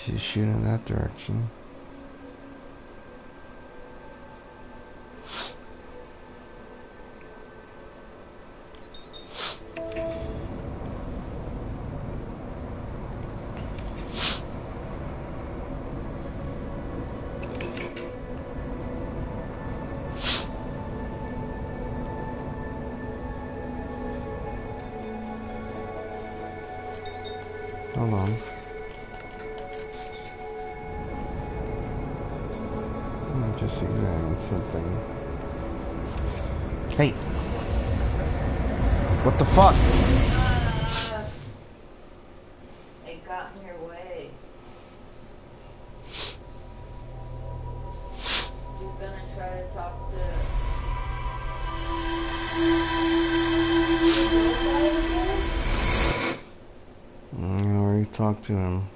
Just shoot in that direction. Hold on. I'm just examining something. Hey! What the fuck? It got in your way. You're gonna try to talk to... I already talked to him.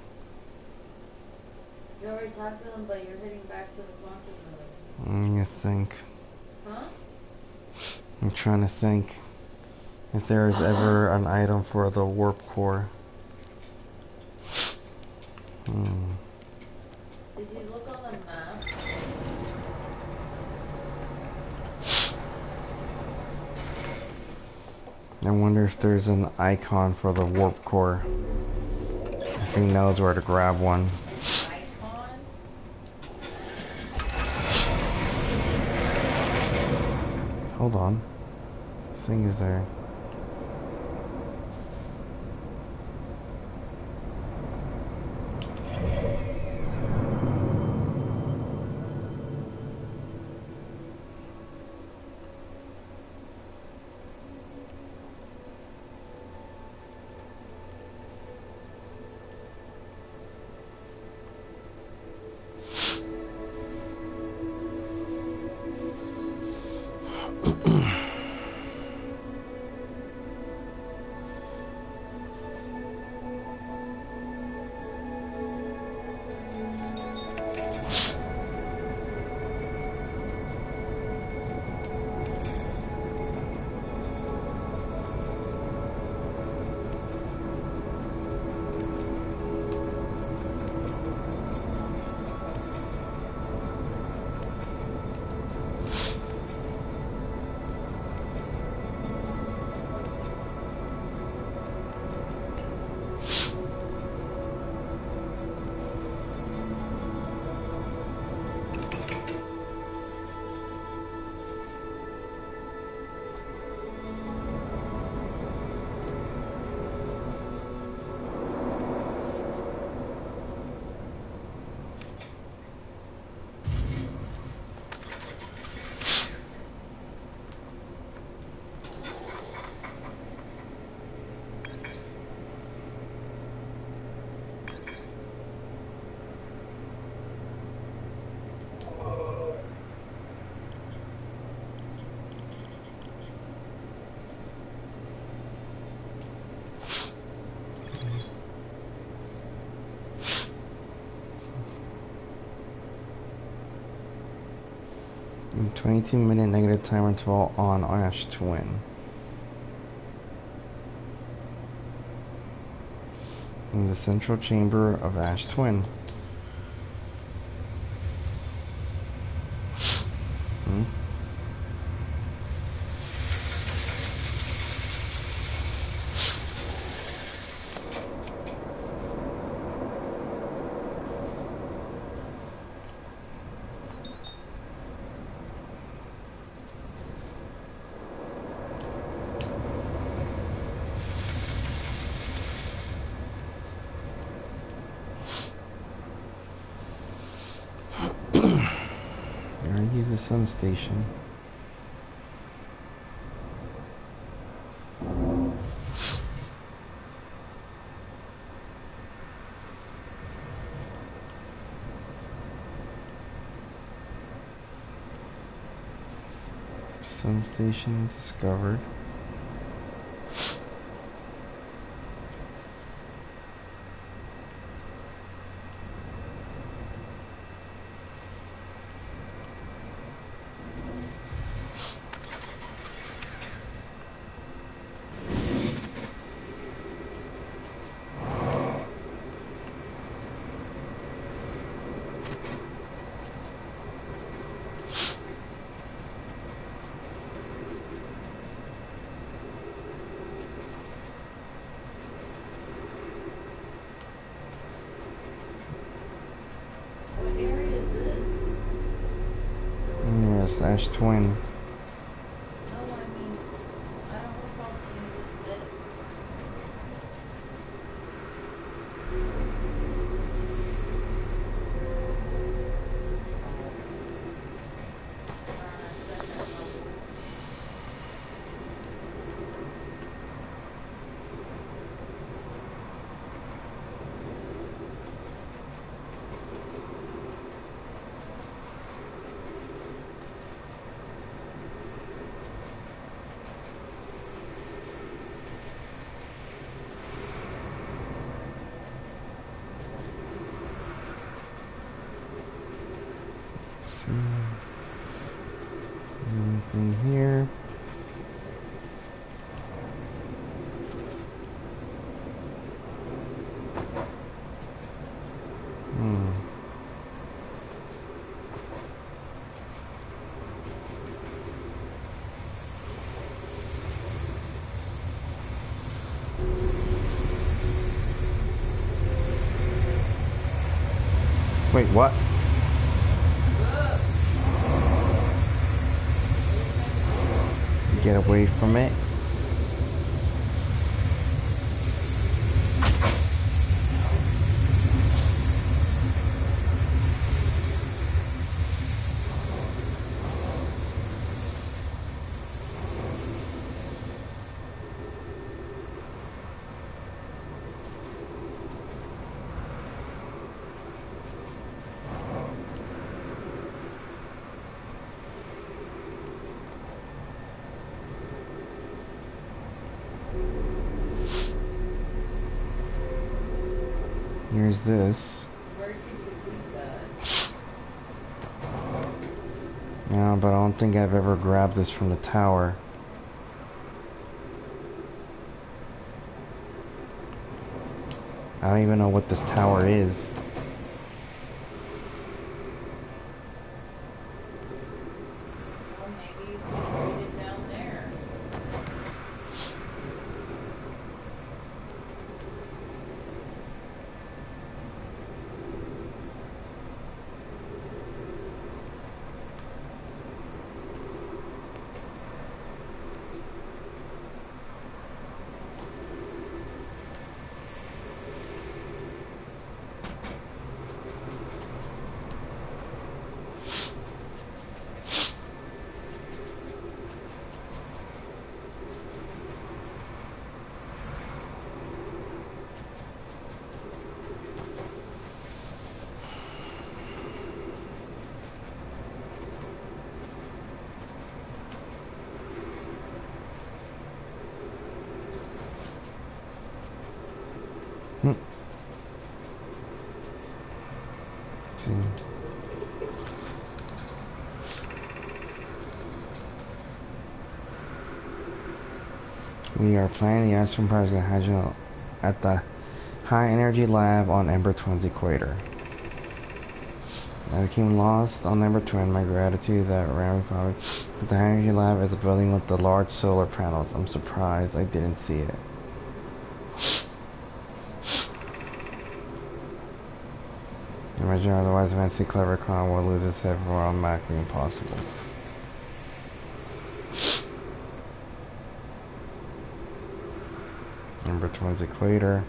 You already talked to him, but you're heading back to the quantum node. You think? Huh? I'm trying to think if there is ever an item for the warp core. Did you look on the map? I wonder if there's an icon for the warp core. If he knows where to grab one. Icon? Hold on. The thing is there. In 22-minute negative time interval on Ash Twin. In the central chamber of Ash Twin. Use the sun station. Sun station discovered. That's Ash Twin. No, I mean, I don't recall seeing this bit. We're on a second level. See anything here? Hmm. Wait, what? Get away from it. Here's this. Where did you delete that? Yeah, but I don't think I've ever grabbed this from the tower. I don't even know what this tower is. Well, maybe you can read it down there. See. We are planning the Astron project at the High Energy Lab on Ember Twin's equator. I became lost on Ember Twin. My gratitude that Rami found me. But the High Energy Lab is a building with the large solar panels. I'm surprised I didn't see it. Imagine otherwise fancy clever con will lose its head for automatically impossible. Ember Twin's equator.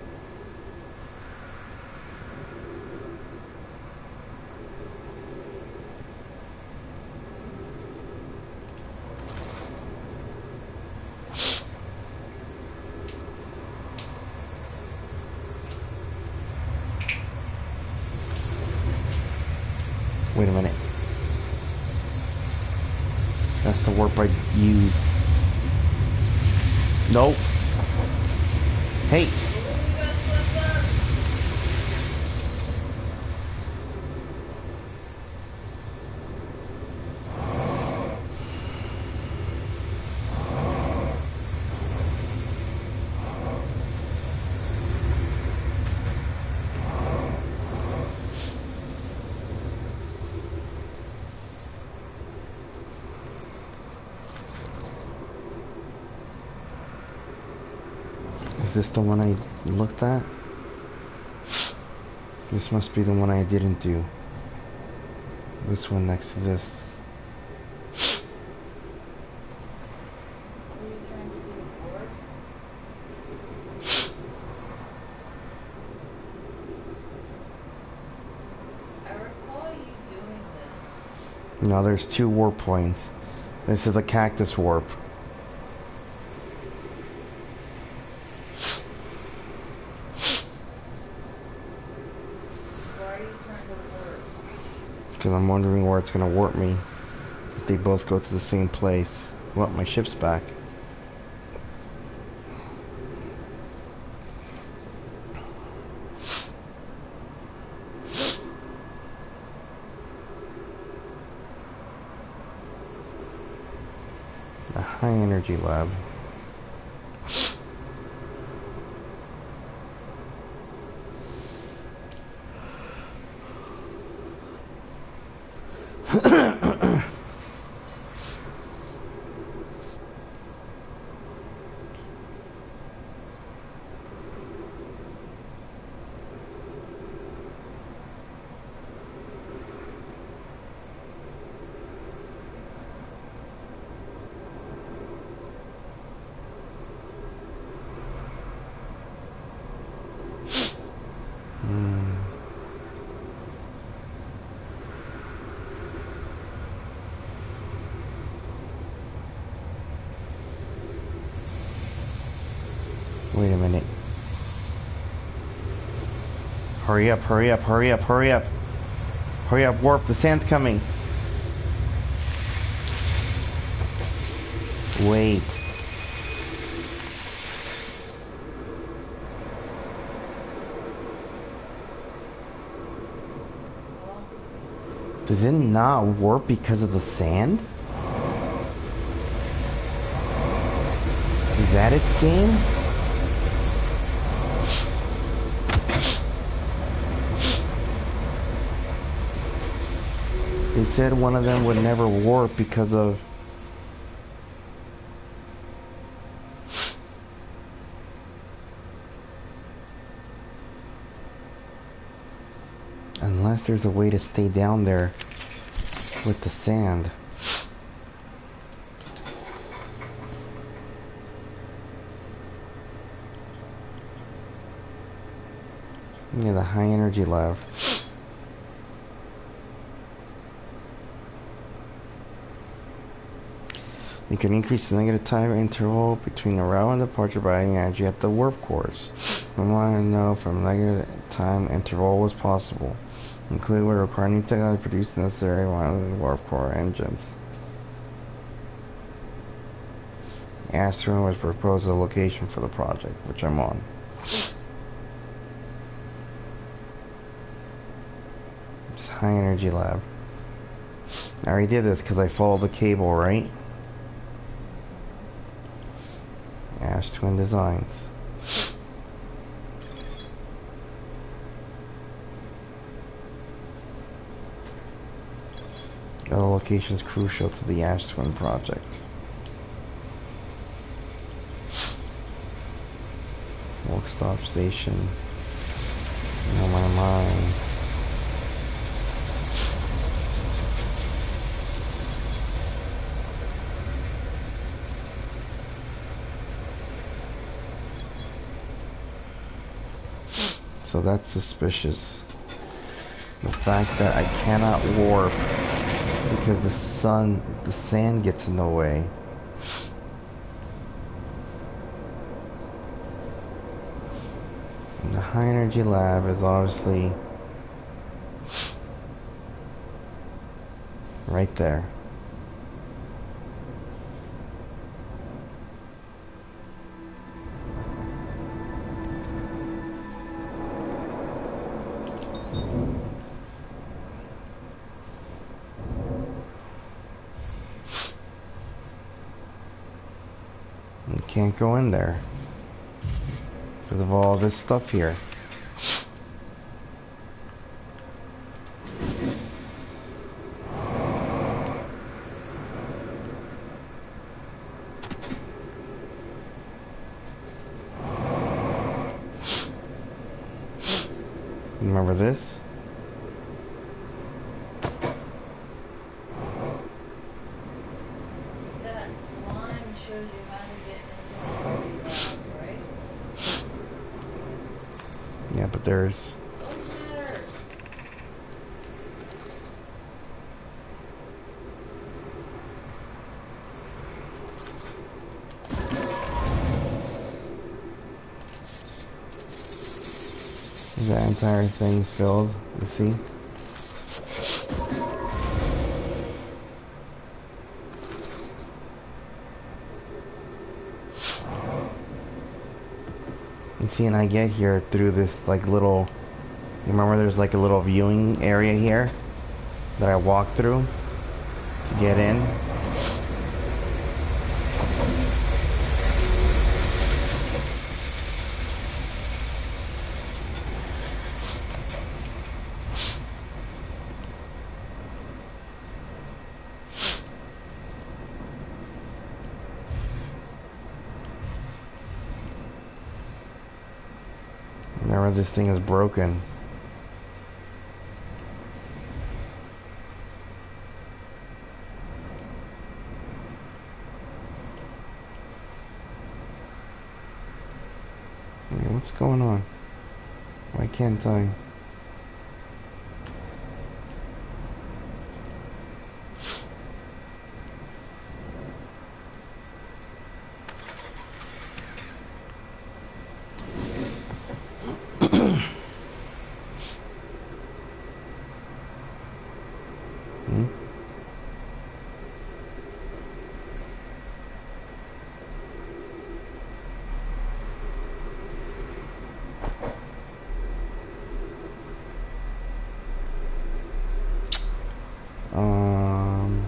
Wait a minute. That's the warp I used. Nope. Hey. Is this the one I looked at? This must be the one I didn't do. This one next to this. No, there's 2 warp points. This is the cactus warp. Why are you trying to work? Because I'm wondering where it's going to warp me. If they both go to the same place. Well, my ship's back. A high energy lab. Wait a minute. Hurry up, hurry up, hurry up, hurry up. Hurry up, warp, the sand's coming. Wait. Does it not warp because of the sand? Is that its game? They said one of them would never warp because of... Unless there's a way to stay down there with the sand. Yeah, the high energy lab. You can increase the negative time interval between arrival and departure by adding energy at the warp cores. We want to know if a negative time interval was possible. Include would require new technology to produce the necessary warp core engines. Astron was proposed a location for the project, which I'm on. It's high energy lab. I already did this because I followed the cable, right? Ash Twin Designs. The location is crucial to the Ash Twin project. Workstop station. Oh my mind. So that's suspicious. The fact that I cannot warp because the sand gets in the way. And the high energy lab is obviously right there. You can't go in there because of all this stuff here. Remember this? That line shows you how to get into the lab, right? Yeah, but there's... Those matters. entire thing filled, you see? And see, and I get here through this like little, you remember there's like a little viewing area here that I walk through to get in. Remember, this thing is broken. Okay, what's going on? Why can't I? Hmm? Um,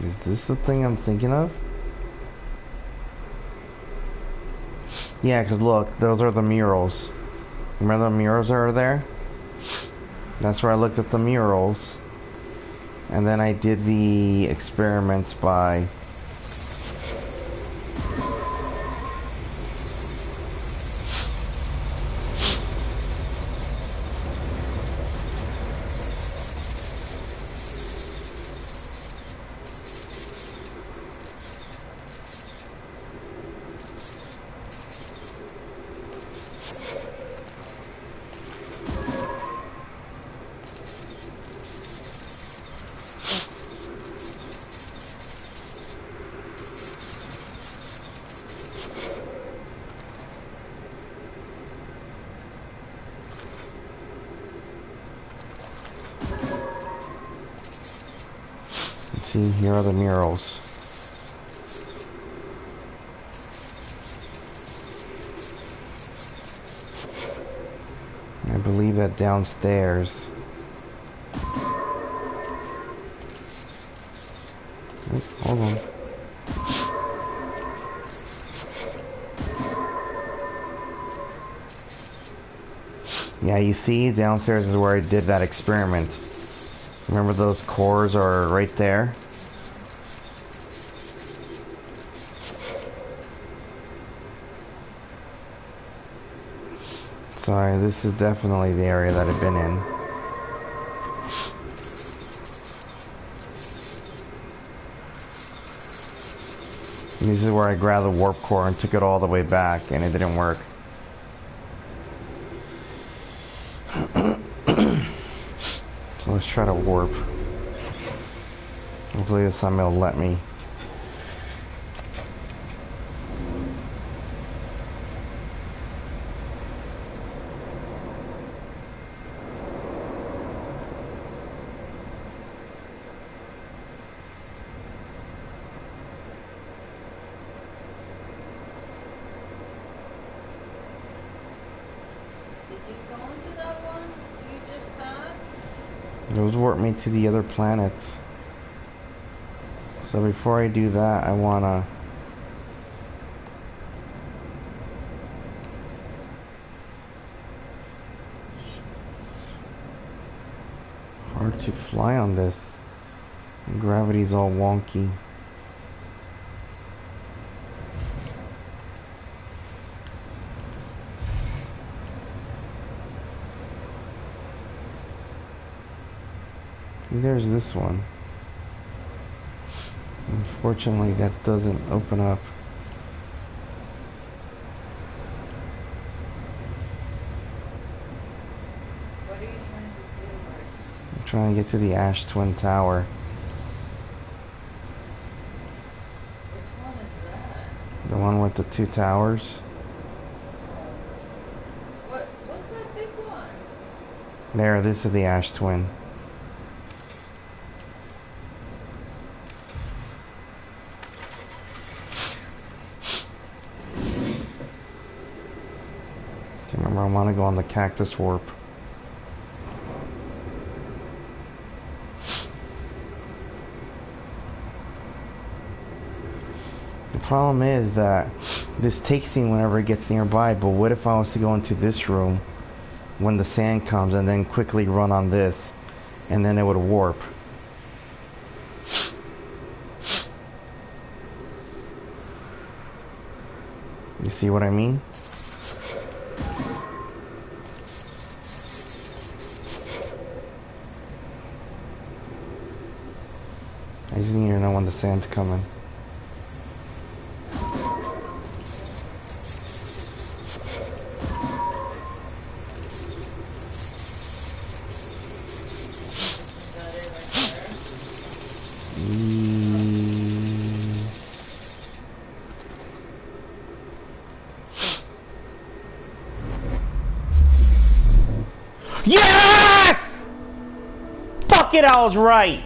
is this the thing I'm thinking of? Yeah, because look, those are the murals. Remember the murals that are there? That's where I looked at the murals. And then I did the experiments by... See, here are the murals. I believe that downstairs. Oops, hold on. Yeah, you see, downstairs is where I did that experiment. Remember those cores are right there? Sorry, this is definitely the area that I've been in. And this is where I grabbed the warp core and took it all the way back, and it didn't work. So let's try to warp. Hopefully this time it'll let me. Those warp me to the other planets. So before I do that, I wanna... Hard to fly on this. Gravity's all wonky. There's this one. Unfortunately, that doesn't open up. What are you trying to do, Mark? I'm trying to get to the Ash Twin Tower. The one with the 2 towers. What's that big one? There, this is the Ash Twin. Remember, I want to go on the Cactus Warp. The problem is that this takes me whenever it gets nearby, but what if I was to go into this room when the sand comes and then quickly run on this, and then it would warp? You see what I mean? I just need to know when the sand's coming. Yes! Fuck it, I was right.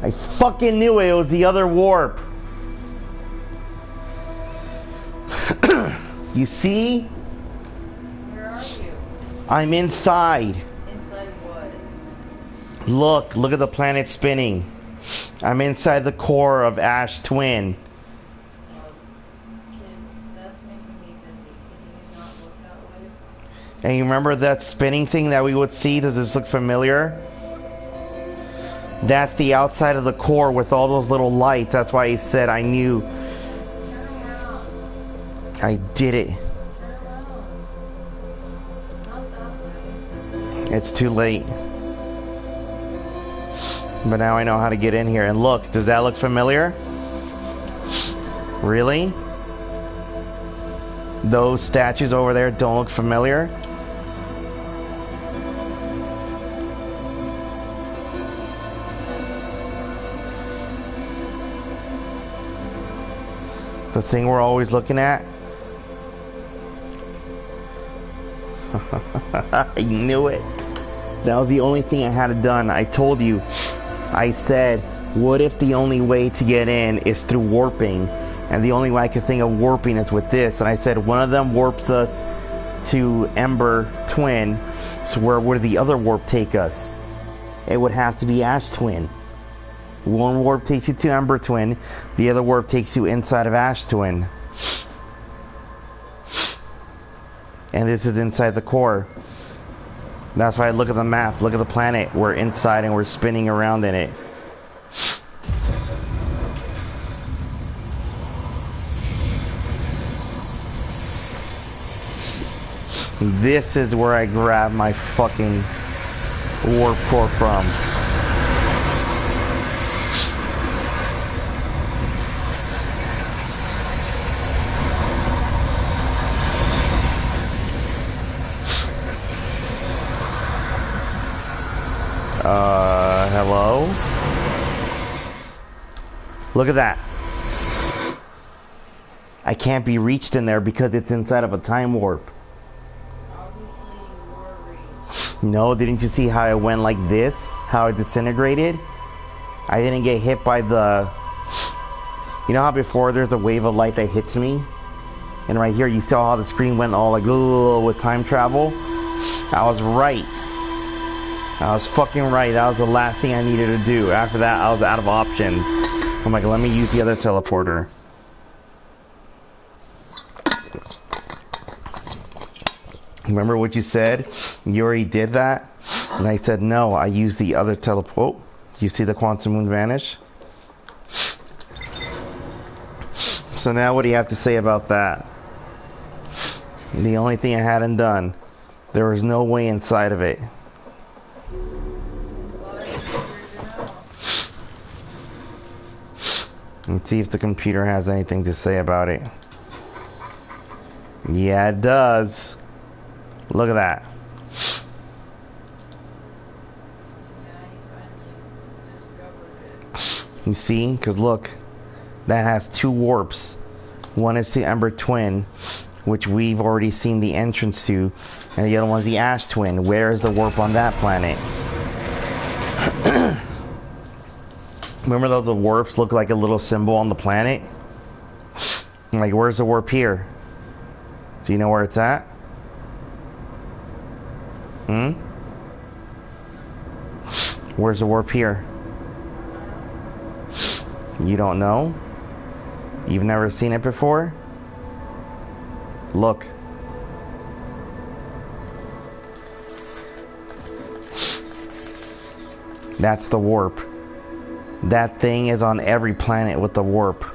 I fucking knew it. It was the other warp. You see? Where are you? I'm inside. Inside what? Look at the planet spinning. I'm inside the core of Ash Twin. That's making me dizzy. Can you not look that way? And you remember that spinning thing that we would see? Does this look familiar? That's the outside of the core with all those little lights. That's why he said I knew. Turn around. I did it. Turn around. Not that way. It's too late. But now I know how to get in here. And look, does that look familiar? Really? Those statues over there don't look familiar? The thing we're always looking at? I knew it. That was the only thing I had done. I told you. I said, what if the only way to get in is through warping? And the only way I could think of warping is with this. And I said, one of them warps us to Ember Twin. So where would the other warp take us? It would have to be Ash Twin. One warp takes you to Ember Twin. The other warp takes you inside of Ash Twin. And this is inside the core. That's why I look at the map. Look at the planet. We're inside and we're spinning around in it. This is where I grab my fucking warp core from. Hello? Look at that. I can't be reached in there because it's inside of a time warp. Obviously you were reached. No, didn't you see how it went like this? How it disintegrated? I didn't get hit by the... You know how before there's a wave of light that hits me? And right here you saw how the screen went all like with time travel? I was right. I was fucking right. That was the last thing I needed to do. After that, I was out of options. I'm like, let me use the other teleporter. Remember what you said? You already did that? And I said, no, I used the other teleport. You see the quantum moon vanish? So now what do you have to say about that? The only thing I hadn't done. There was no way inside of it. Let's see if the computer has anything to say about it. Yeah, it does. Look at that. Yeah, you finally discovered You see? Because look, that has two warps. One is to Ember Twin, which we've already seen the entrance to, and the other one's the Ash Twin. Where is the warp on that planet? Remember those warps look like a little symbol on the planet? Like, where's the warp here? Do you know where it's at? Where's the warp here? You don't know? You've never seen it before? Look. That's the warp. That thing is on every planet with the warp.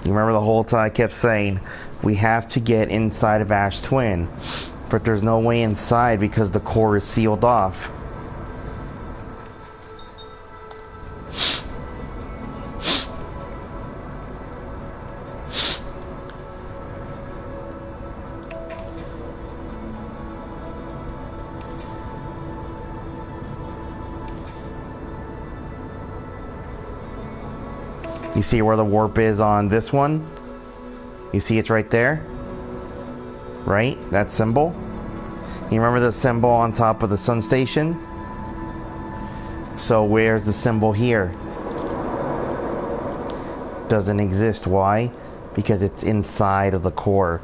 You remember the whole time I kept saying, we have to get inside of Ash Twin. But there's no way inside because the core is sealed off. You see where the warp is on this one? You see it's right there? Right? That symbol? You remember the symbol on top of the sun station? So where's the symbol here? Doesn't exist. Why? Because it's inside of the core.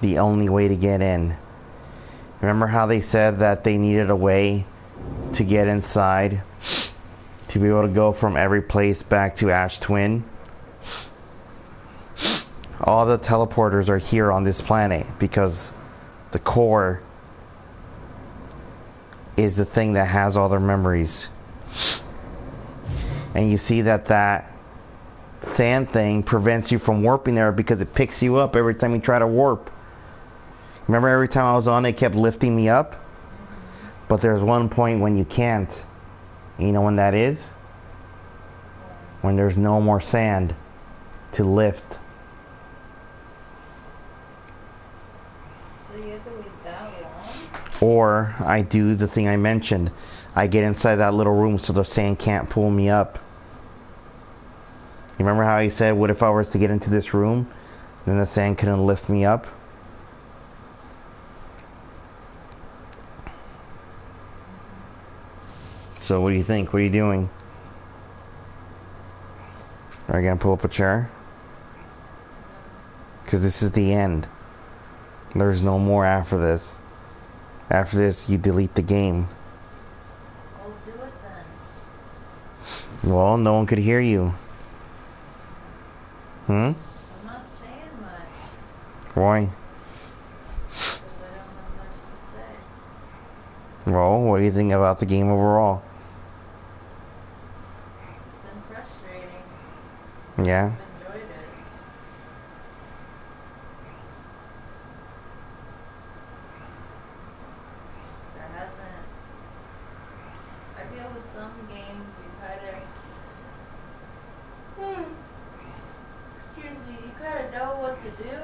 The only way to get in. Remember how they said that they needed a way to get inside? To be able to go from every place back to Ash Twin? All the teleporters are here on this planet because the core is the thing that has all their memories. And you see that sand thing prevents you from warping there because it picks you up every time you try to warp. Remember every time I was on it kept lifting me up? But there's one point when you can't. You know when that is? When there's no more sand to lift. So you have to wait that long? Or I do the thing I mentioned. I get inside that little room so the sand can't pull me up. You remember how he said, what if I was to get into this room? Then the sand couldn't lift me up? So what do you think? What are you doing? Are you gonna pull up a chair? Because this is the end. There's no more after this. After this, you delete the game. I'll do it then. Well, no one could hear you. I'm not saying much. Why? Because I don't have much to say. Well, what do you think about the game overall? It's been frustrating. Yeah? I've enjoyed it. There hasn't... I feel with some games you excuse me, you kind of know what to do.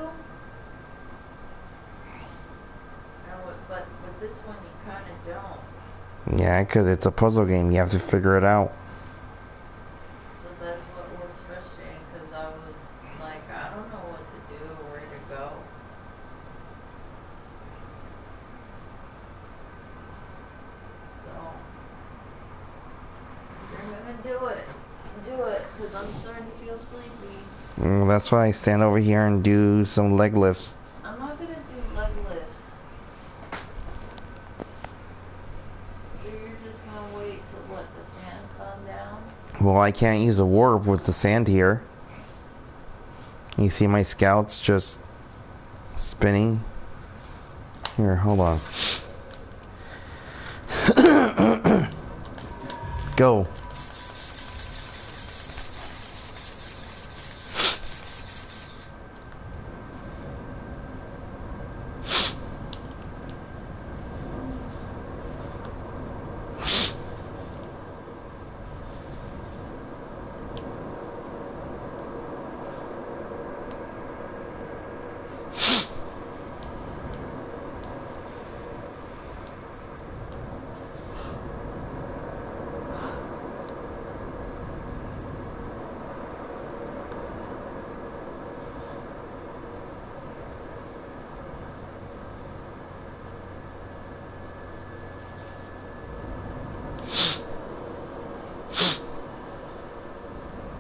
But with this one you kind of don't. Yeah, because it's a puzzle game. You have to figure it out. So that's what was frustrating, because I was like, I don't know what to do or where to go. So, if you're gonna do it, because I'm starting to feel sleepy. Well, that's why I stand over here and do some leg lifts. I'm not gonna do leg lifts. So you're just gonna wait till what, the sand's gone down? Well, I can't use a warp with the sand here. You see my scouts just spinning? Here, hold on. Go.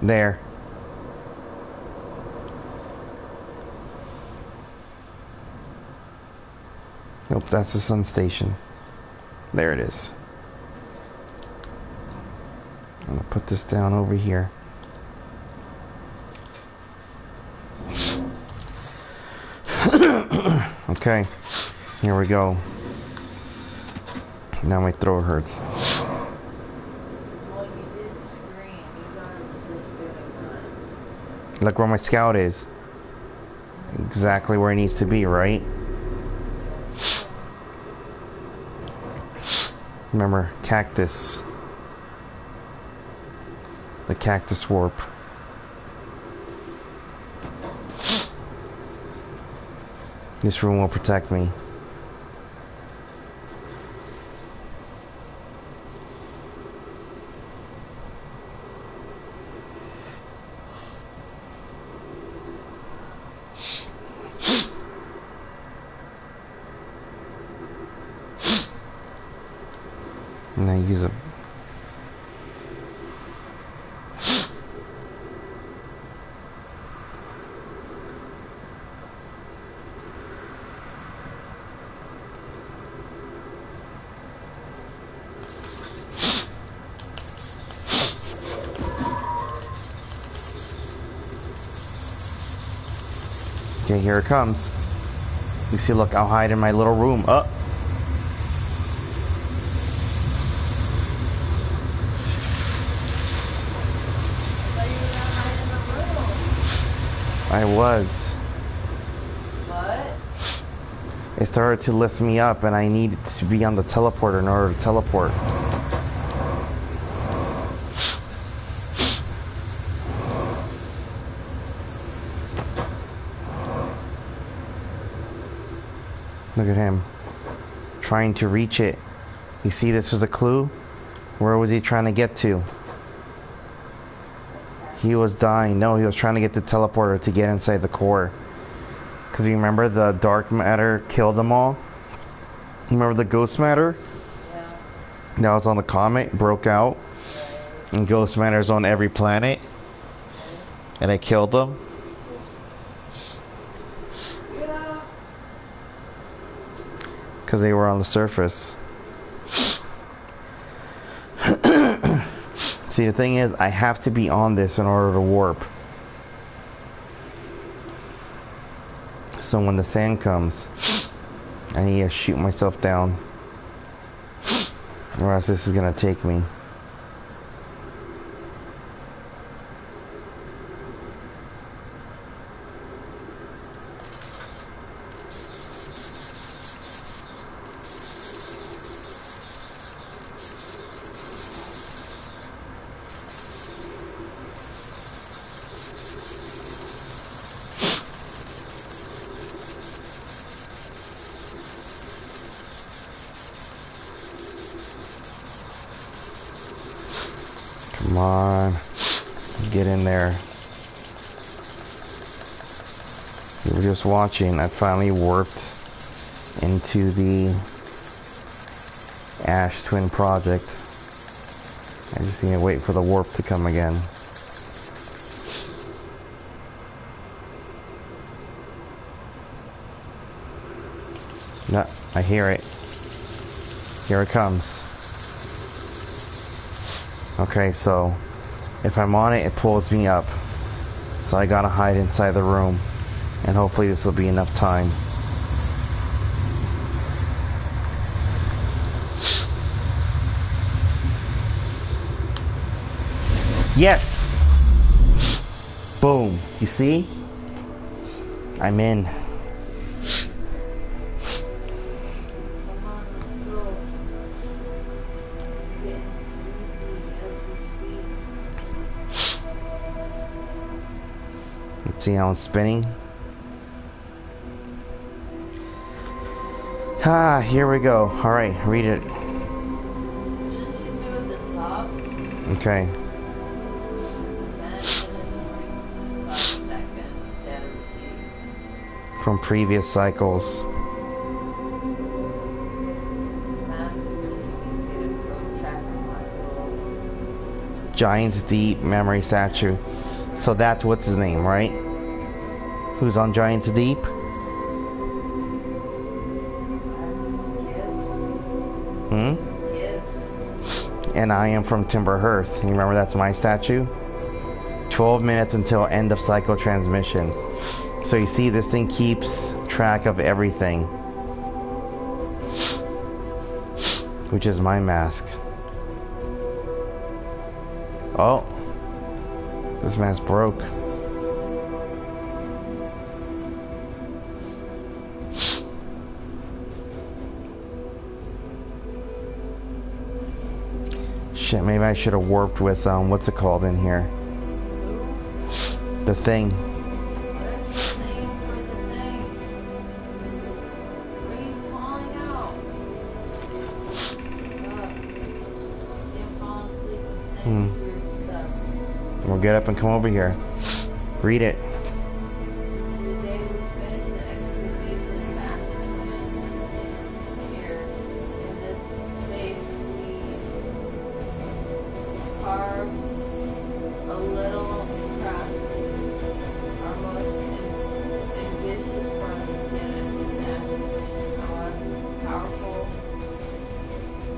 There. Nope, that's the sun station. There it is. I'm gonna put this down over here. Okay, here we go. Now my throat hurts. Well, you did scream. You gotta resist doing that. Look where my scout is. Exactly where it needs to be, right? Remember, cactus. The cactus warp. This room will protect me. And I use a okay, here it comes. You see, look, I'll hide in my little room. Up. I was. What? It started to lift me up, and I needed to be on the teleporter in order to teleport. Look at him. Trying to reach it. You see, this was a clue? Where was he trying to get to? He was dying. No, he was trying to get the teleporter to get inside the core. Because you remember the dark matter killed them all? Remember the ghost matter? Yeah. That was on the comet, broke out. And ghost matter's on every planet. And it killed them. Yeah. Because they were on the surface. See, the thing is, I have to be on this in order to warp. So when the sand comes, I need to shoot myself down. Or else this is going to take me. Come on, get in there. You were just watching. I finally warped into the Ash Twin project. I just need to wait for the warp to come again. No, I hear it. Here it comes. Okay, so if I'm on it, it pulls me up. So I gotta hide inside the room. And hopefully this will be enough time. Yes! Boom. You see? I'm in. Come on, let's go. It's getting sleepy as we speak. See how I'm spinning? Ah, here we go. Alright, read it. Shouldn't you do at the top? Okay. 10 minutes 45 seconds data received. From previous cycles. Mask receiving data probe tracker module. Giant's Deep memory statue. So that's what's his name, right? Who's on Giant's Deep? Gibbs. Hmm? Gibbs. And I am from Timber Hearth. You remember that's my statue? 12 minutes until end of cycle transmission. So you see, this thing keeps track of everything. Which is my mask. Oh. This mask broke. Shit, maybe I should have warped with, what's it called in here? The thing. What's the name for the thing? What are you calling out? You're falling asleep and saying weird stuff. We'll get up and come over here. Read it. Today we finished an excavation of Ashton. Here, in this space, we carved a little craft. Our most ambitious project yet is Ashton. However, powerful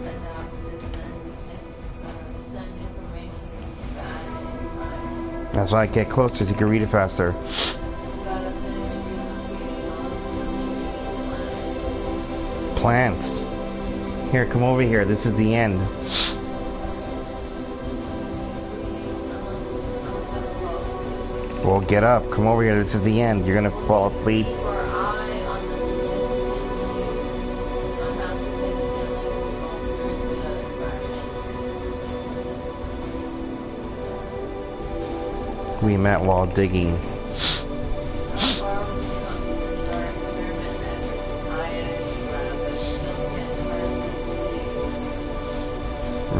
enough to send information back in time. That's why I get closer so you can read it faster. We gotta finish completing all the Plants. Here, come over here. This is the end. Well, get up. Come over here. This is the end. You're gonna fall asleep. Keep our eye on the skin on how significantly we alter the environment. We met while digging. How far we've come since our experiment at high energy lab, but still can't find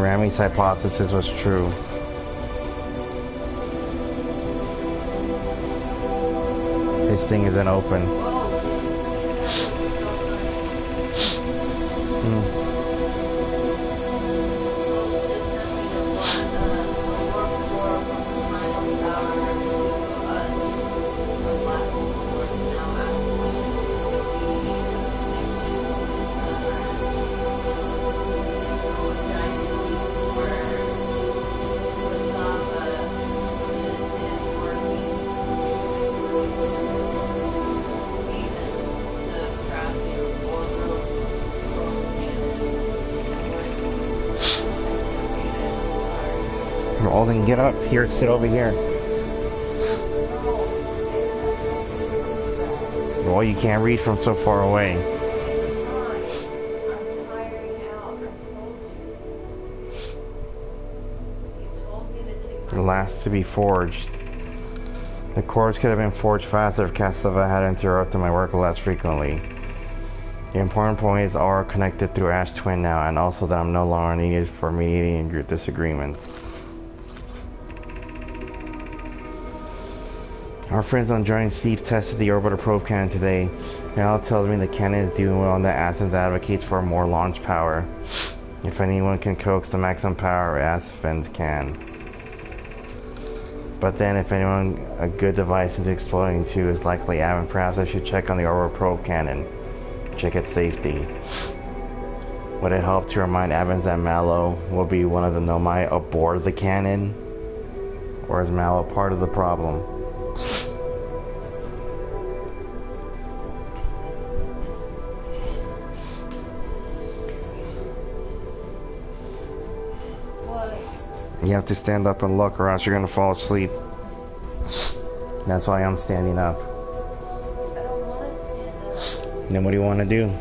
Rami's hypothesis was true. This thing isn't open. Alden, get up. Here, sit over here. Well, you can't read from so far away. The last to be forged. The cores could have been forged faster if Cassava had interrupted my work less frequently. The important point is all are connected through Ash Twin now, and also that I'm no longer needed for mediating your disagreements. Our friends on Giant Steve tested the orbiter probe cannon today. Now it tells me the cannon is doing well and that Athens advocates for more launch power. If anyone can coax the maximum power, Athens can. But then if anyone a good device is exploding too is likely Avon, perhaps I should check on the orbiter probe cannon. Check its safety. Would it help to remind Evans that Mallow will be one of the Nomai aboard the cannon? Or is Mallow part of the problem? What? You have to stand up and look or else you're gonna fall asleep. That's why I'm standing up. I don't want to stand up. Then what do you want to do?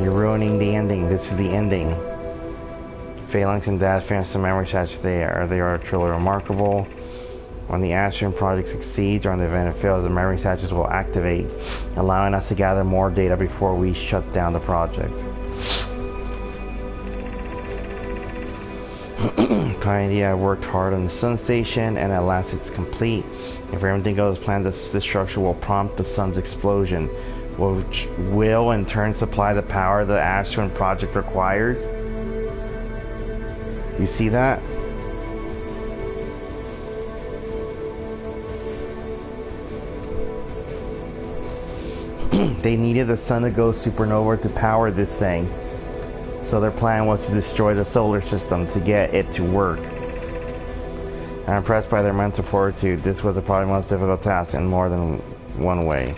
You're ruining the ending. This is the ending. Phalanx and Dash finished the memory stats. They are truly remarkable. When the Astron project succeeds or in the event it fails, the memory statues will activate, allowing us to gather more data before we shut down the project. Pioneer worked hard on the sun station, and at last it's complete. If everything goes as planned, this structure will prompt the sun's explosion, which will in turn supply the power the Astron project requires. You see that? They needed the sun to go supernova to power this thing. So their plan was to destroy the solar system to get it to work. I'm impressed by their mental fortitude. This was probably the most difficult task in more than one way.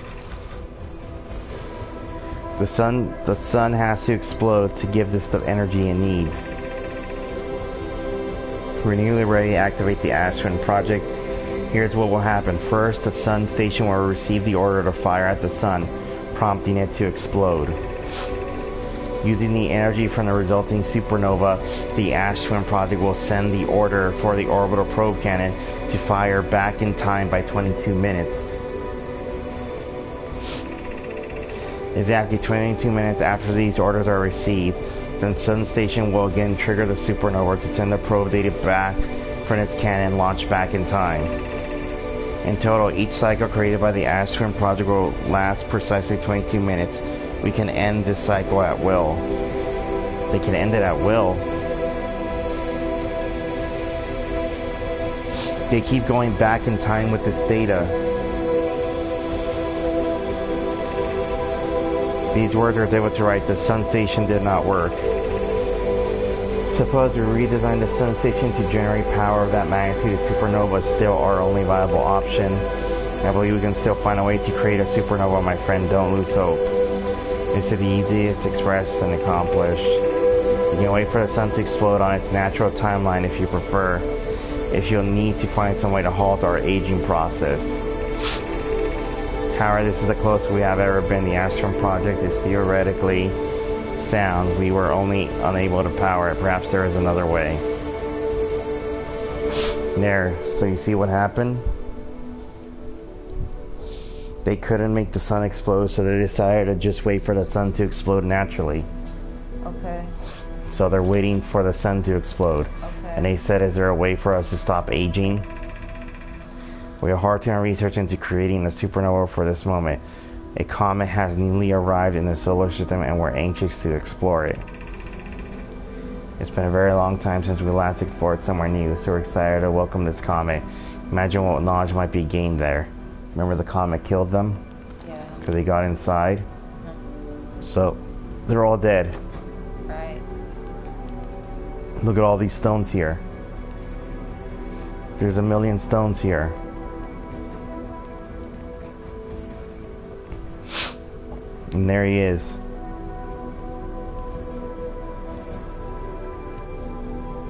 The sun has to explode to give this the energy it needs. We're nearly ready to activate the Ash Twin project. Here's what will happen. First, the sun station will receive the order to fire at the sun, prompting it to explode. Using the energy from the resulting supernova, the Ash Twin project will send the order for the orbital probe cannon to fire back in time by 22 minutes. Exactly 22 minutes after these orders are received, then Sun Station will again trigger the supernova to send the probe data back from its cannon, launch back in time. In total, each cycle created by the Ash Twin project will last precisely 22 minutes. We can end this cycle at will. They can end it at will. They keep going back in time with this data. These words are able to write, the Sun Station did not work. Suppose we redesign the Sun Station to generate power of that magnitude, supernova is still our only viable option. I believe we can still find a way to create a supernova, my friend. Don't lose hope. It's the easiest expressed and accomplished. You can wait for the sun to explode on its natural timeline if you prefer, if you'll need to find some way to halt our aging process. However, this is the closest we have ever been. The Ash Twin project is theoretically sound. We were only unable to power it. Perhaps there is another way. There, so you see what happened? They couldn't make the sun explode, so they decided to just wait for the sun to explode naturally. Okay. So they're waiting for the sun to explode. Okay. And they said, is there a way for us to stop aging? We are hard to research into creating a supernova for this moment. A comet has newly arrived in the solar system and we're anxious to explore it. It's been a very long time since we last explored somewhere new, so we're excited to welcome this comet. Imagine what knowledge might be gained there. Remember the comet killed them? Yeah. Because they got inside? No. So, they're all dead. Right. Look at all these stones here. There's a million stones here. And there he is.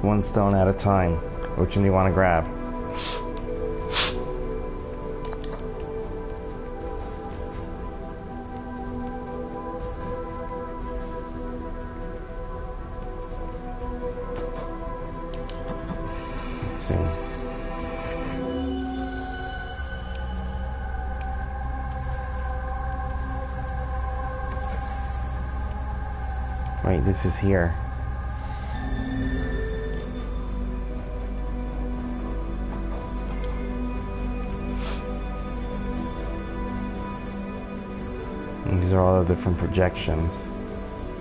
One stone at a time. Which one do you want to grab? Let's see. Wait, this is here. And these are all the different projections.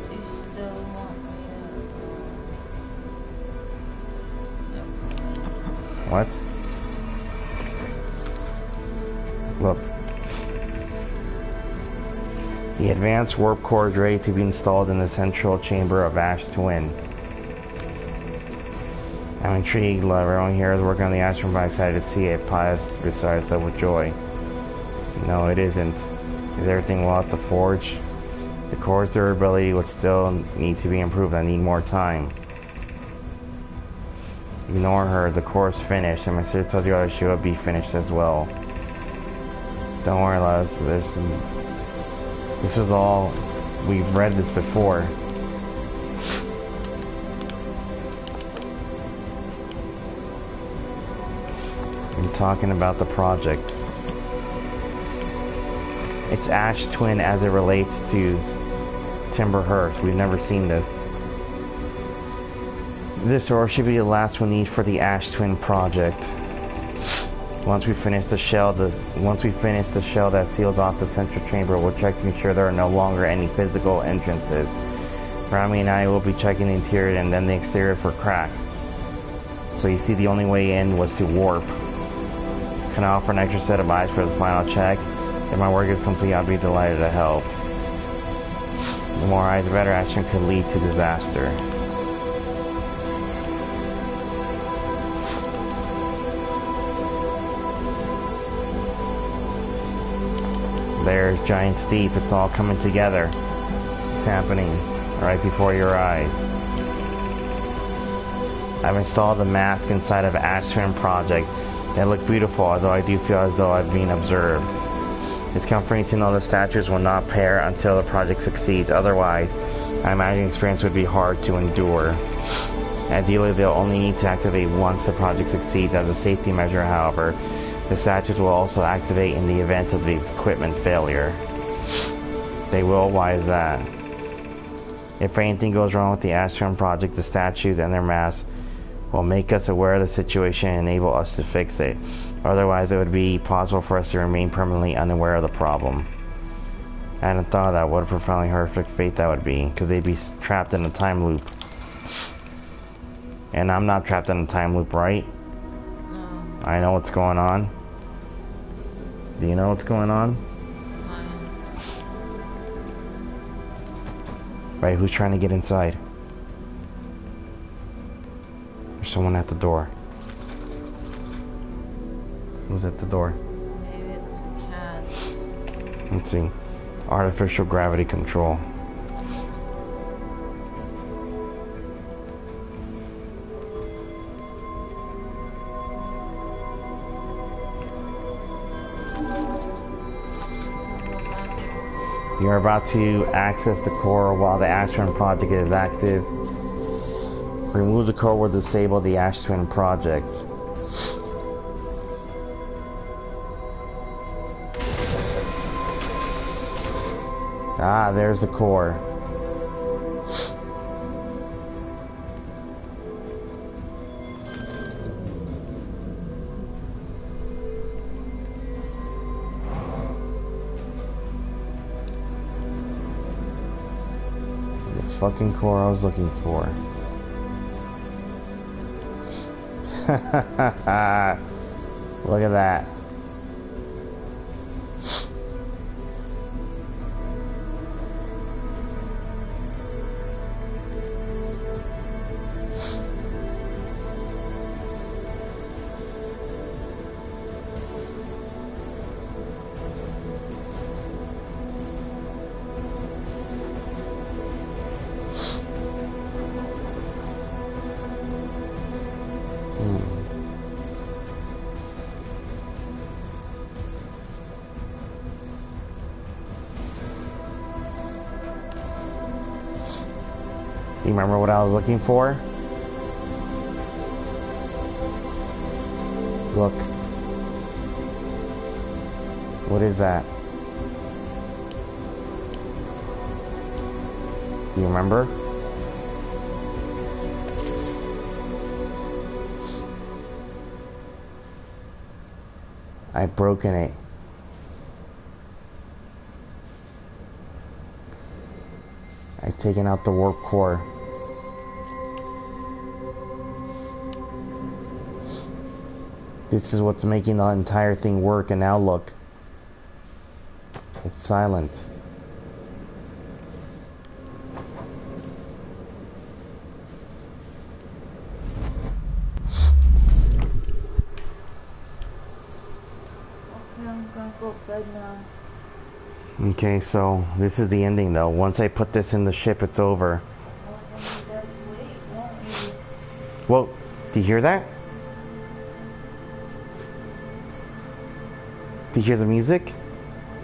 Do you still want me to... What? Look. The advanced warp core is ready to be installed in the central chamber of Ash Twin. I'm intrigued. Everyone here is working on the Ash Twin, but I'm excited to see it. Pius beside itself with joy. No, it isn't. Is everything well at the forge? The core's durability would still need to be improved. I need more time. Ignore her. The core's finished, and my sister tells you that she will be finished as well. Don't worry, Les. This was all... We've read this before. I'm talking about the project. It's Ash Twin as it relates to Timber Hearth. We've never seen this. This order should be the last we need for the Ash Twin project. Once we finish the shell that seals off the central chamber, we'll check to ensure there are no longer any physical entrances. Rami and I will be checking the interior and then the exterior for cracks. So you see, the only way in was to warp. Can I offer an extra set of eyes for the final check? If my work is complete, I'll be delighted to help. The more eyes, the better action could lead to disaster. There's Giant Steep. It's all coming together. It's happening right before your eyes. I've installed the mask inside of Ash Twin Project. They look beautiful, although I do feel as though I've been observed. It's comforting to know the statues will not pair until the project succeeds. Otherwise, I imagine the experience would be hard to endure. Ideally, they'll only need to activate once the project succeeds. As a safety measure, however, the statues will also activate in the event of the equipment failure. They will? Why is that? If anything goes wrong with the Ash Twin Project, the statues and their masks will make us aware of the situation and enable us to fix it. Otherwise, it would be possible for us to remain permanently unaware of the problem. I hadn't thought of that. What a profoundly horrific fate that would be, because they'd be trapped in a time loop. And I'm not trapped in a time loop, right? No. I know what's going on. Do you know what's going on? Right, who's trying to get inside? There's someone at the door. Who's at the door? Maybe it's a cat. Let's see. Artificial gravity control. You're about to access the core while the Ash Twin Project is active. Remove the core will disable the Ash Twin Project. Ah, there's the core. The fucking core I was looking for. Look at that. You remember what I was looking for? Look. What is that? Do you remember? I've broken it. I've taken out the warp core. This is what's making the entire thing work, and now look. It's silent. Okay, I'm gonna go to bed now. Okay, so this is the ending though. Once I put this in the ship, it's over. Well, then you guys wait, won't you? Whoa, do you hear that? Do you hear the music?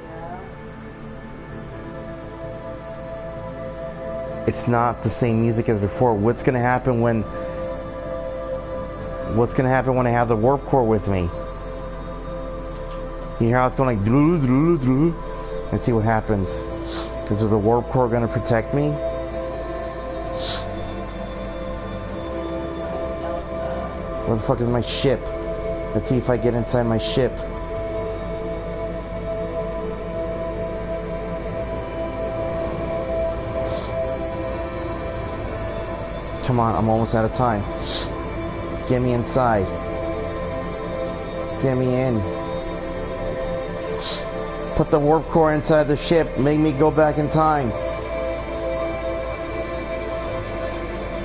Yeah. It's not the same music as before. What's gonna happen when I have the warp core with me? You hear how it's going like doo doo doo? Let's see what happens. Is the warp core gonna protect me? Where the fuck is my ship? Let's see if I get inside my ship. Come on, I'm almost out of time. Get me inside. Get me in. Put the warp core inside the ship. Make me go back in time. What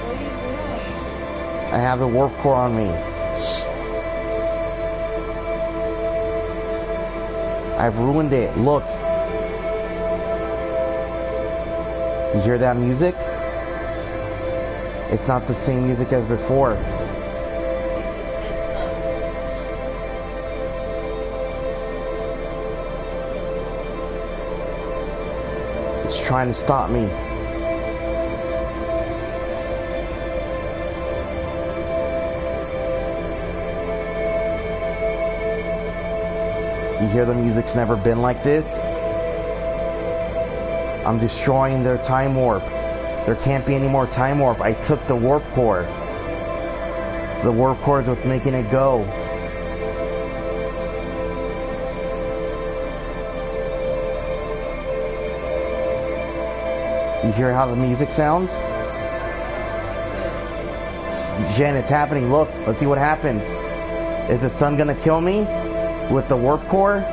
are you doing? I have the warp core on me. I've ruined it. Look. You hear that music? It's not the same music as before. You just hit something. It's trying to stop me. You hear the music's never been like this? I'm destroying their time warp. There can't be any more time warp. I took the warp core. The warp core is what's making it go. You hear how the music sounds? Jen, it's happening. Look, let's see what happens. Is the sun gonna kill me with the warp core?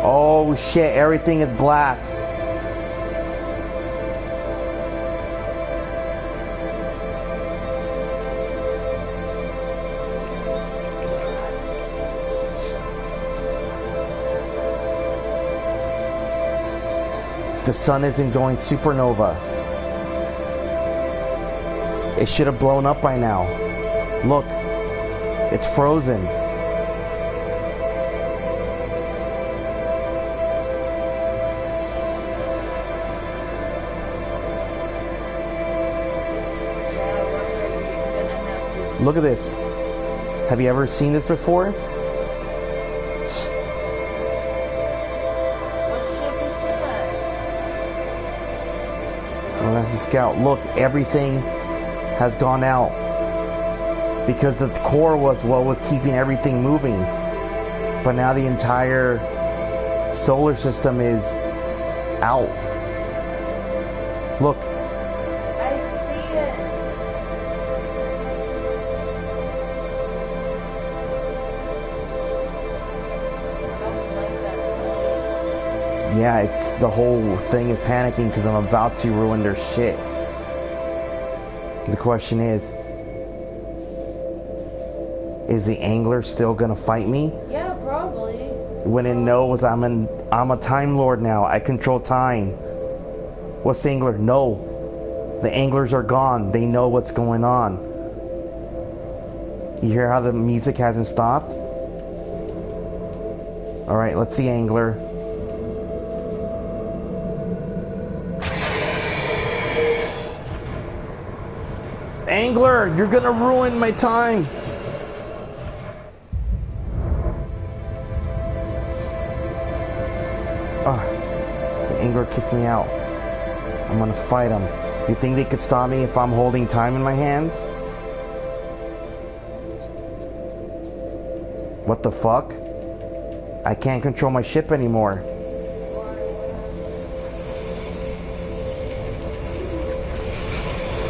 Oh shit, everything is black. The sun isn't going supernova. It should have blown up by now. Look, it's frozen. Look at this. Have you ever seen this before? What ship is that? Well, that's a scout. Look, everything has gone out. Because the core was what was keeping everything moving. But now the entire solar system is out. Look. I see it. Yeah, it's the whole thing is panicking because I'm about to ruin their shit. The question is the angler still gonna fight me? Yeah, probably. When it knows I'm a Time Lord now. I control time. What's the angler? No. The anglers are gone. They know what's going on. You hear how the music hasn't stopped? Alright, let's see angler. Angler, you're gonna ruin my time. The angler kicked me out. I'm gonna fight him. You think they could stop me if I'm holding time in my hands? What the fuck? I can't control my ship anymore.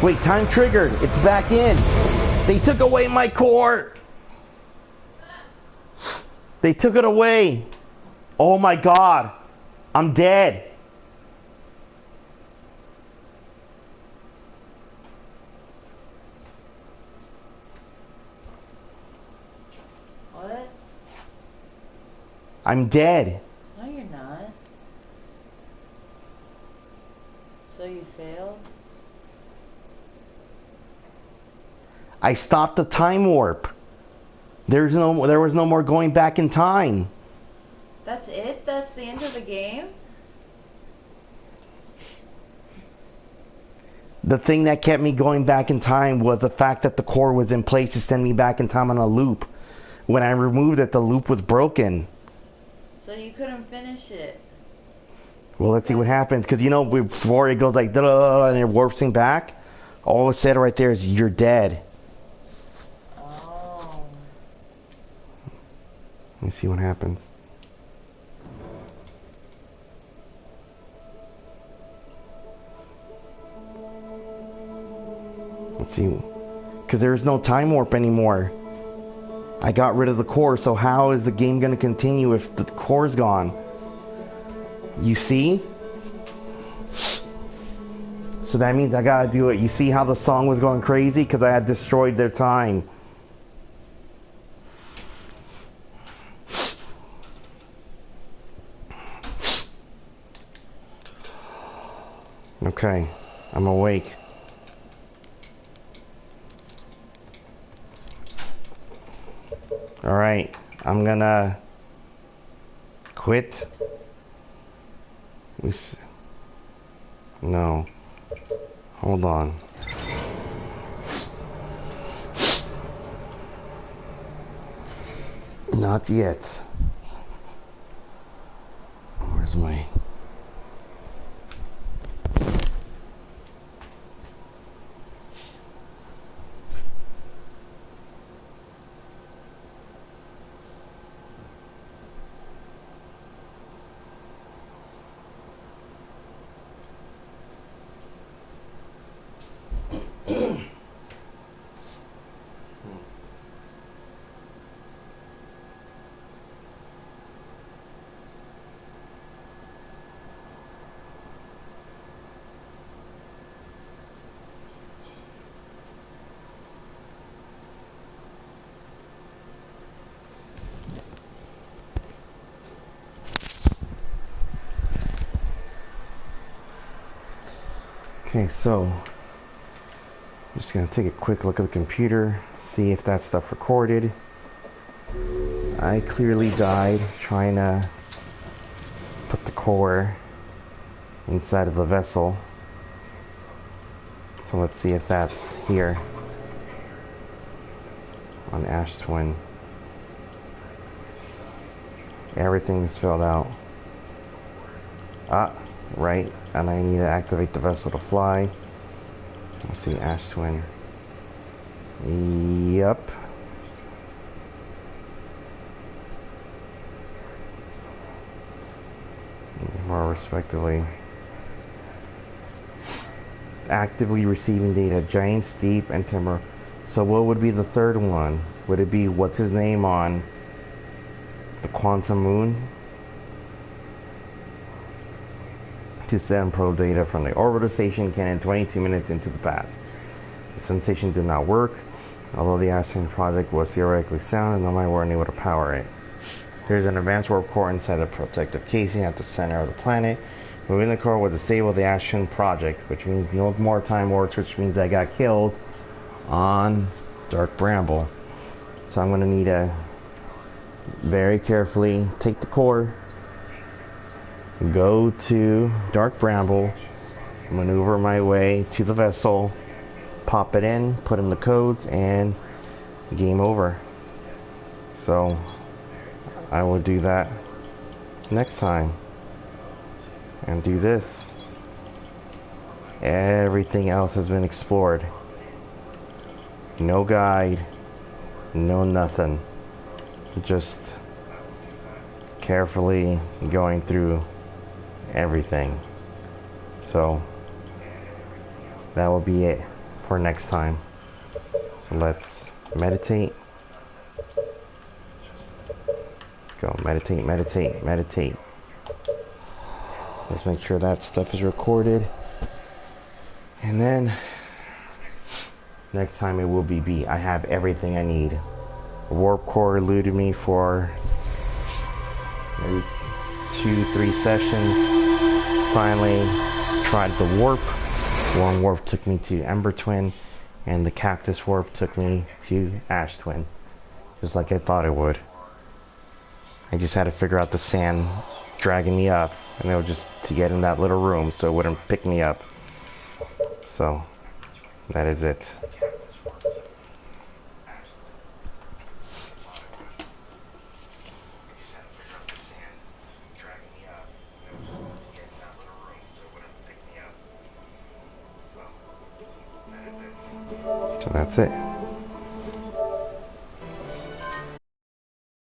Wait, time triggered. It's back in. They took away my core. They took it away. Oh my god. I'm dead. What? I'm dead. No, you're not. So you failed? I stopped the time warp. There was no more going back in time. That's it? That's the end of the game? The thing that kept me going back in time was the fact that the core was in place to send me back in time on a loop. When I removed it, the loop was broken. So you couldn't finish it? Well, let's see what happens. Because, you know, before it goes like, da-da, and it warps me back, all it said right there is, you're dead. Oh. Let me see what happens. Let's see. Because there's no time warp anymore. I got rid of the core, so how is the game going to continue if the core's gone? You see? So that means I gotta do it. You see how the song was going crazy? Because I had destroyed their time. Okay, I'm awake. Alright, I'm gonna quit. No. Hold on. Not yet. Where's my... Okay, so I'm just gonna take a quick look at the computer, see if that stuff recorded. I clearly died trying to put the core inside of the vessel. So let's see if that's here on Ash Twin. Everything is filled out. Ah, right, and I need to activate the vessel to fly. Let's see, Ash Twin. Yup. More respectively. Actively receiving data, Giant Steep and Timber. So what would be the third one? Would it be what's his name on the Quantum Moon? To send probe data from the orbital station cannon 22 minutes into the past. The sensation did not work, although the Ashton project was theoretically sound and nobody were unable to power it. There's an advanced warp core inside the protective casing at the center of the planet. Moving the core would disable the Ashton project, which means no more time works, which means I got killed on Dark Bramble. So I'm going to need to very carefully take the core, go to Dark Bramble, maneuver my way to the vessel, pop it in, put in the codes, and game over. So I will do that next time and do this. Everything else has been explored. No guide, no nothing. Just carefully going through everything. So that will be it for next time. So let's meditate. Let's go meditate, meditate, meditate. Let's make sure that stuff is recorded. And then next time it will be B. I have everything I need. The warp core eluded me for maybe 2-3 sessions. Finally tried the warp. One warp took me to Ember Twin, and the Cactus warp took me to Ash Twin, just like I thought it would. I just had to figure out the sand dragging me up, and it was just to get in that little room so it wouldn't pick me up. So that is it. So that's it.